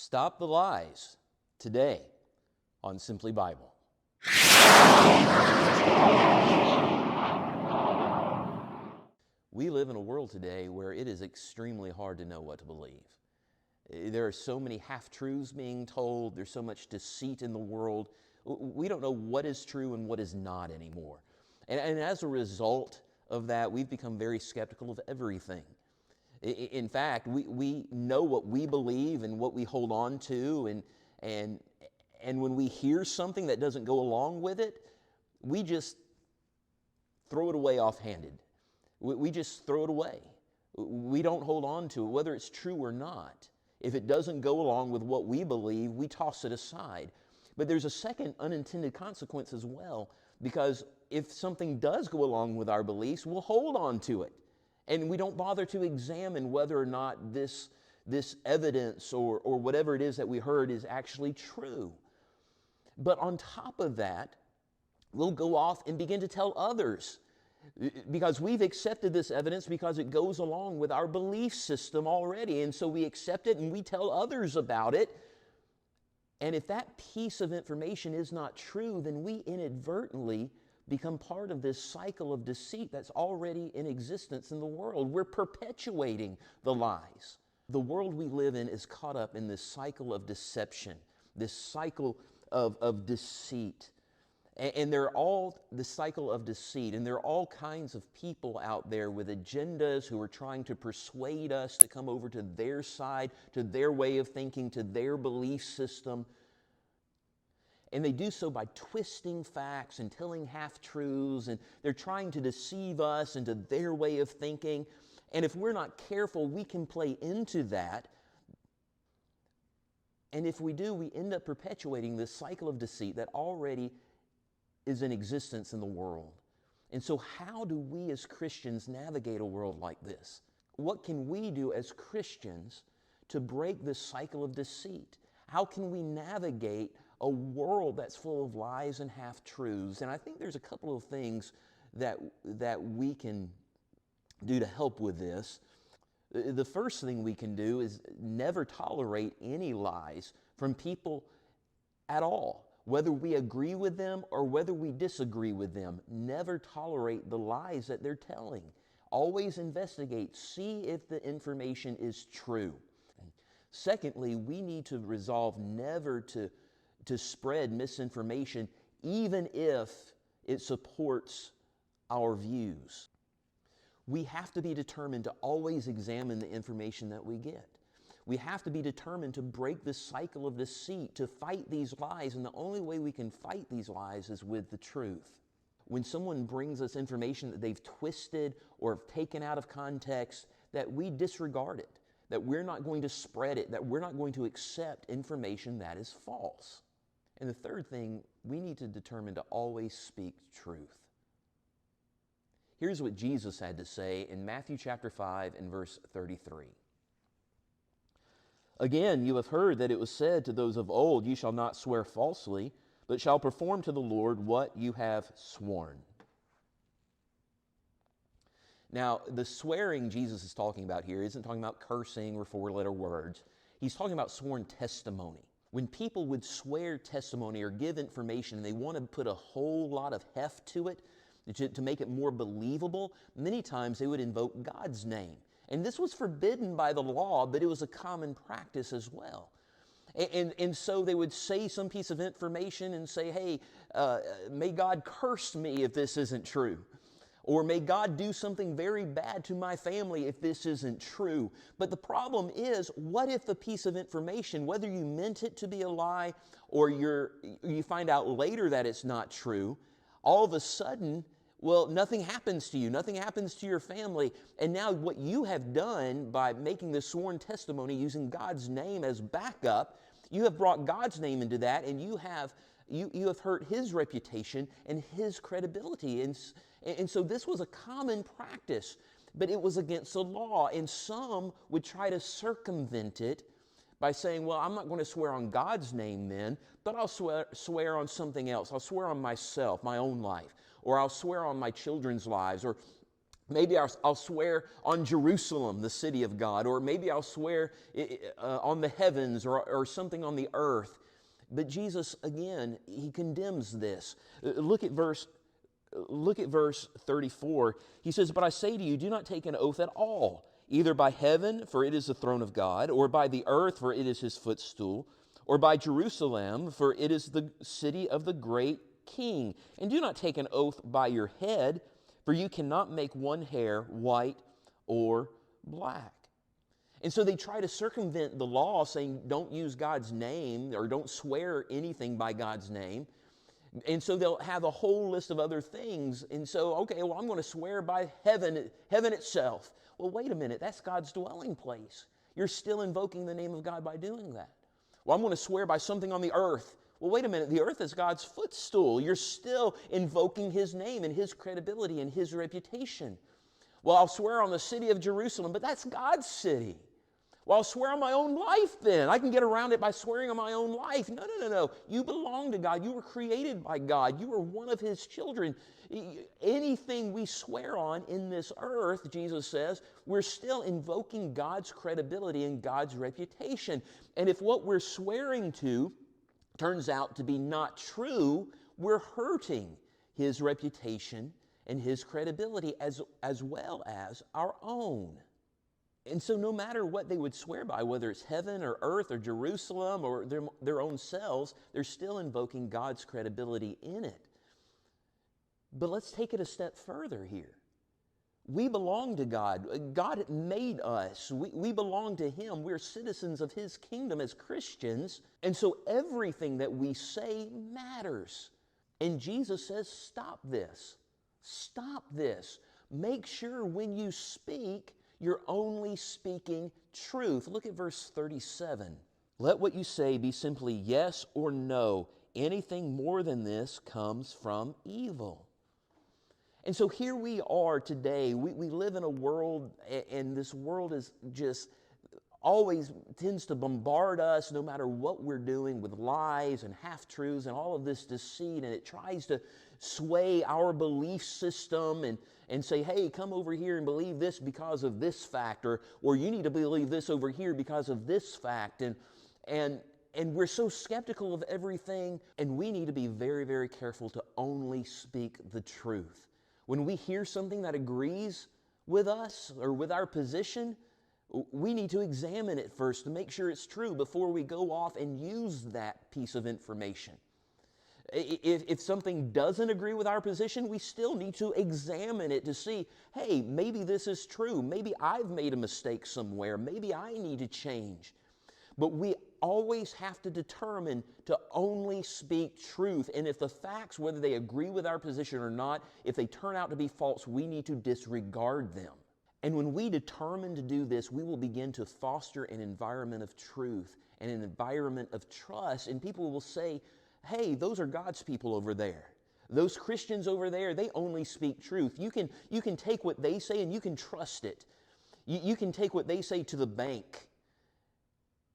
Stop the lies today on Simply Bible. We live in a world today where it is extremely hard to know what to believe. There are so many half-truths being told. There's so much deceit in the world. We don't know what is true and what is not anymore. And as a result of that, we've become very skeptical of everything. In fact, we know what we believe and what we hold on to, and when we hear something that doesn't go along with it, we just throw it away offhanded. We just throw it away. We don't hold on to it, whether it's true or not. If it doesn't go along with what we believe, we toss it aside. But there's a second unintended consequence as well, because if something does go along with our beliefs, we'll hold on to it. And we don't bother to examine whether or not this evidence or whatever it is that we heard is actually true. But on top of that, we'll go off and begin to tell others, because we've accepted this evidence because it goes along with our belief system already. And so we accept it and we tell others about it. And if that piece of information is not true, then we inadvertently become part of this cycle of deceit that's already in existence in the world. We're perpetuating the lies. The world we live in is caught up in this cycle of deception, this cycle of deceit. And they're all the cycle of deceit, and there are all kinds of people out there with agendas who are trying to persuade us to come over to their side, to their way of thinking, to their belief system. And they do so by twisting facts and telling half-truths, and they're trying to deceive us into their way of thinking. And if we're not careful, we can play into that. And if we do, we end up perpetuating this cycle of deceit that already is in existence in the world. And so how do we as Christians navigate a world like this? What can we do as Christians to break this cycle of deceit? How can we navigate a world that's full of lies and half-truths? And I think there's a couple of things that we can do to help with this. The first thing we can do is never tolerate any lies from people at all. Whether we agree with them or whether we disagree with them, never tolerate the lies that they're telling. Always investigate, see if the information is true. Secondly, we need to resolve never to spread misinformation, even if it supports our views. We have to be determined to always examine the information that we get. We have to be determined to break this cycle of deceit, to fight these lies, and the only way we can fight these lies is with the truth. When someone brings us information that they've twisted or have taken out of context, that we disregard it, that we're not going to spread it, that we're not going to accept information that is false. And the third thing, we need to determine to always speak truth. Here's what Jesus had to say in Matthew chapter 5 and verse 33. Again, you have heard that it was said to those of old, you shall not swear falsely, but shall perform to the Lord what you have sworn. Now, the swearing Jesus is talking about here isn't talking about cursing or four-letter words. He's talking about sworn testimony. When people would swear testimony or give information and they want to put a whole lot of heft to it, to make it more believable, many times they would invoke God's name. And this was forbidden by the law, but it was a common practice as well. And so they would say some piece of information and say, hey, may God curse me if this isn't true. Or may God do something very bad to my family if this isn't true. But the problem is, what if the piece of information, whether you meant it to be a lie or you find out later that it's not true, all of a sudden, well, nothing happens to you. Nothing happens to your family. And now what you have done by making this sworn testimony using God's name as backup, you have brought God's name into that, and you have hurt His reputation and His credibility. And so this was a common practice, but it was against the law. And some would try to circumvent it by saying, well, I'm not going to swear on God's name then, but I'll swear on something else. I'll swear on myself, my own life, or I'll swear on my children's lives, or Maybe I'll swear on Jerusalem, the city of God, or maybe I'll swear on the heavens or something on the earth. But Jesus, again, he condemns this. Look at verse 34. He says, "But I say to you, do not take an oath at all, either by heaven, for it is the throne of God, or by the earth, for it is his footstool, or by Jerusalem, for it is the city of the great King. And do not take an oath by your head, for you cannot make one hair white or black." And so they try to circumvent the law, saying don't use God's name or don't swear anything by God's name. And so they'll have a whole list of other things. And so, okay, well, I'm going to swear by heaven itself. Well, wait a minute, that's God's dwelling place. You're still invoking the name of God by doing that. Well, I'm going to swear by something on the earth. Well, wait a minute, the earth is God's footstool. You're still invoking his name and his credibility and his reputation. Well, I'll swear on the city of Jerusalem, but that's God's city. Well, I'll swear on my own life then. I can get around it by swearing on my own life. No. You belong to God. You were created by God. You are one of his children. Anything we swear on in this earth, Jesus says, we're still invoking God's credibility and God's reputation. And if what we're swearing to turns out to be not true, we're hurting his reputation and his credibility as well as our own. And so no matter what they would swear by, whether it's heaven or earth or Jerusalem or their own selves, they're still invoking God's credibility in it. But let's take it a step further here. We belong to God. God made us. We belong to him. We're citizens of his kingdom as Christians. And so everything that we say matters. And Jesus says, stop this. Stop this. Make sure when you speak, you're only speaking truth. Look at verse 37. Let what you say be simply yes or no. Anything more than this comes from evil. And so here we are today. We live in a world, and this world is just always tends to bombard us no matter what we're doing with lies and half-truths and all of this deceit, and it tries to sway our belief system and say, hey, come over here and believe this because of this fact, or you need to believe this over here because of this fact. And we're so skeptical of everything, and we need to be very, very careful to only speak the truth. When we hear something that agrees with us or with our position, we need to examine it first to make sure it's true before we go off and use that piece of information. If something doesn't agree with our position, we still need to examine it to see, hey, maybe this is true. Maybe I've made a mistake somewhere. Maybe I need to change. But we always have to determine to only speak truth. And if the facts, whether they agree with our position or not, if they turn out to be false, we need to disregard them. And when we determine to do this, we will begin to foster an environment of truth and an environment of trust. And people will say, hey, those are God's people over there. Those Christians over there, they only speak truth. You can take what they say and you can trust it. You can take what they say to the bank.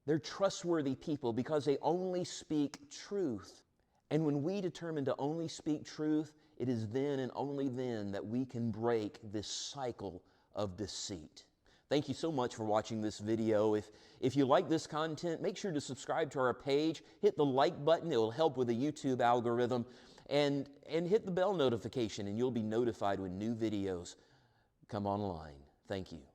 They're trustworthy people because they only speak truth. And when we determine to only speak truth, it is then and only then that we can break this cycle of deceit. Thank you so much for watching this video. If you like this content, make sure to subscribe to our page. Hit the like button. It will help with the YouTube algorithm. And hit the bell notification, and you'll be notified when new videos come online. Thank you.